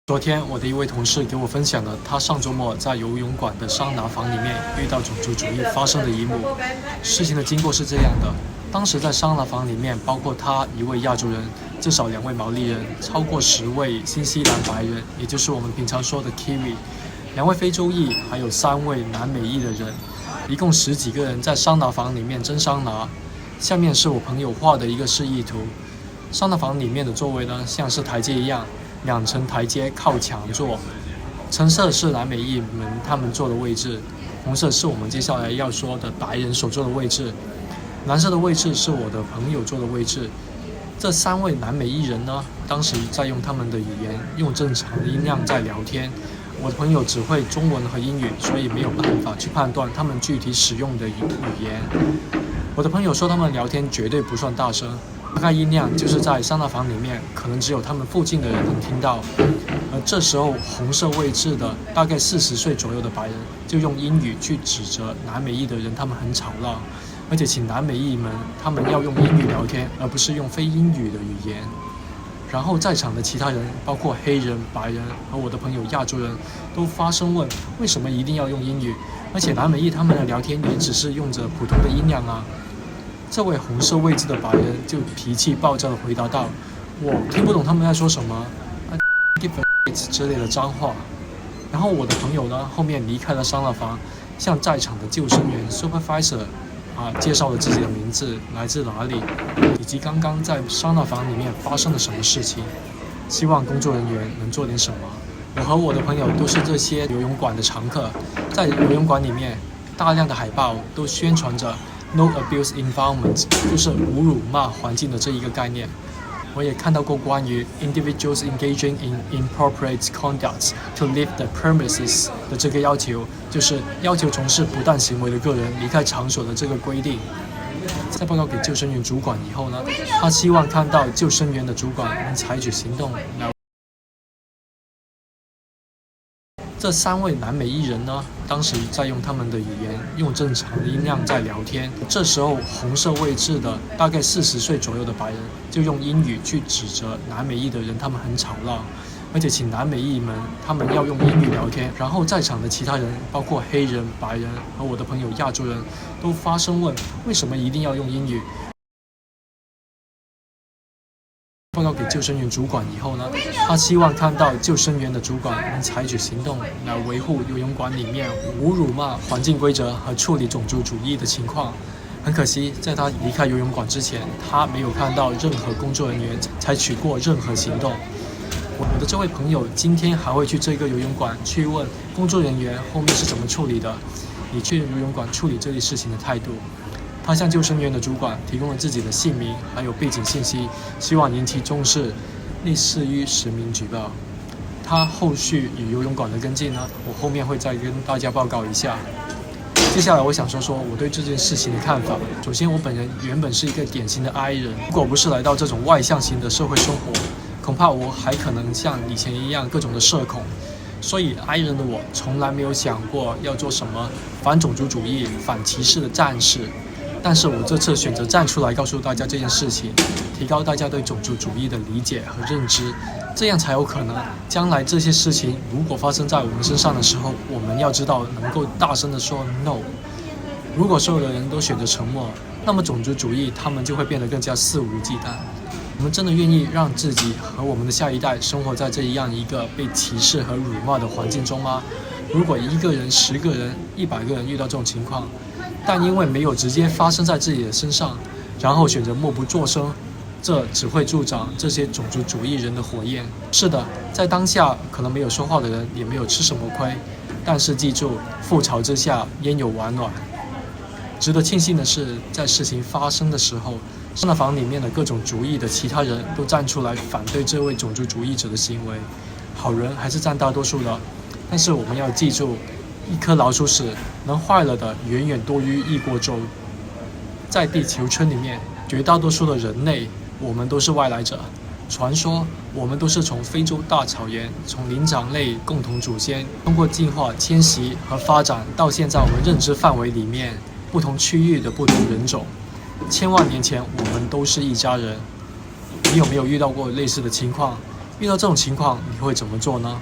昨天，我的一位同事给我分享了他上周末在游泳馆的桑拿房里面遇到种族主义发生的一幕。事情的经过是这样的：当时在桑拿房里面，包括他一位亚洲人，至少2位毛利人，超过10位新西兰白人，也就是我们平常说的 Kiwi， 2位非洲裔，还有3位南美裔的人，一共10几个人在桑拿房里面蒸桑拿。下面是我朋友画的一个示意图。桑拿房里面的座位呢，像是台阶一样。2层台阶靠墙坐，橙色是南美裔们他们坐的位置，红色是我们接下来要说的白人所坐的位置，蓝色的位置是我的朋友坐的位置。这3位南美裔人呢，当时在用他们的语言，用正常的音量在聊天。我的朋友只会中文和英语，所以没有办法去判断他们具体使用的语言。我的朋友说他们聊天绝对不算大声，大概音量就是在桑拿房里面，可能只有他们附近的人能听到。而这时候，红色位置的大概40岁左右的白人就用英语去指责南美裔的人，他们很吵闹，而且请南美裔们他们要用英语聊天，而不是用非英语的语言。然后在场的其他人，包括黑人、白人和我的朋友亚洲人，都发声问为什么一定要用英语，而且南美裔他们的聊天也只是用着普通的音量啊。这位红色位置的白人就脾气暴躁地回答道：“我听不懂他们在说什么之类的脏话。”然后我的朋友呢，后面离开了桑拿房，向在场的救生员 supervisor 介绍了自己的名字、来自哪里，以及刚刚在桑拿房里面发生了什么事情，希望工作人员能做点什么。我和我的朋友都是这些游泳馆的常客，在游泳馆里面，大量的海报都宣传着No abuse environment， 就是无辱骂环境的这一个概念。我也看到过关于 individuals engaging in inappropriate conduct to leave the premises 的这个要求，就是要求从事不当行为的个人离开场所的这个规定。在报告给救生员主管以后呢，他希望看到救生员的主管能采取行动来。这3位南美裔人呢，当时在用他们的语言，用正常的音量在聊天。这时候，红色位置的大概40岁左右的白人就用英语去指责南美裔的人，他们很吵闹，而且请南美裔们他们要用英语聊天。然后在场的其他人，包括黑人、白人和我的朋友亚洲人，都发声问为什么一定要用英语。报告给救生员主管以后呢，他希望看到救生员的主管能采取行动来维护游泳馆里面无辱骂环境规则和处理种族主义的情况。很可惜，在他离开游泳馆之前，他没有看到任何工作人员采取过任何行动。我的这位朋友今天还会去这个游泳馆去问工作人员后面是怎么处理的，以去游泳馆处理这类事情的态度。他向救生员的主管提供了自己的姓名还有背景信息，希望引起重视，类似于实名举报。他后续与游泳馆的跟进呢，我后面会再跟大家报告一下。接下来我想说说我对这件事情的看法。首先，我本人原本是一个典型的 I 人，如果不是来到这种外向型的社会生活，恐怕我还可能像以前一样各种的社恐。所以 I 人的我从来没有想过要做什么反种族主义、反歧视的战士。但是我这次选择站出来告诉大家这件事情，提高大家对种族主义的理解和认知，这样才有可能将来这些事情如果发生在我们身上的时候，我们要知道能够大声地说 no。 如果所有的人都选择沉默，那么种族主义他们就会变得更加肆无忌惮。我们真的愿意让自己和我们的下一代生活在这样一个被歧视和辱骂的环境中吗？如果1个人、10个人、100个人遇到这种情况，但因为没有直接发生在自己的身上，然后选择默不作声，这只会助长这些种族主义人的火焰。是的，在当下可能没有说话的人也没有吃什么亏，但是记住，覆巢之下焉有完卵。值得庆幸的是，在事情发生的时候，桑拿房里面的各种族裔的其他人都站出来反对这位种族主义者的行为。好人还是占大多数的，但是我们要记住，一颗老鼠屎能坏了的远远多于一锅粥。在地球村里面，绝大多数的人类，我们都是外来者。传说我们都是从非洲大草原，从灵长类共同祖先，通过进化、迁徙和发展，到现在我们认知范围里面不同区域的不同人种。千万年前，我们都是一家人。你有没有遇到过类似的情况？遇到这种情况，你会怎么做呢？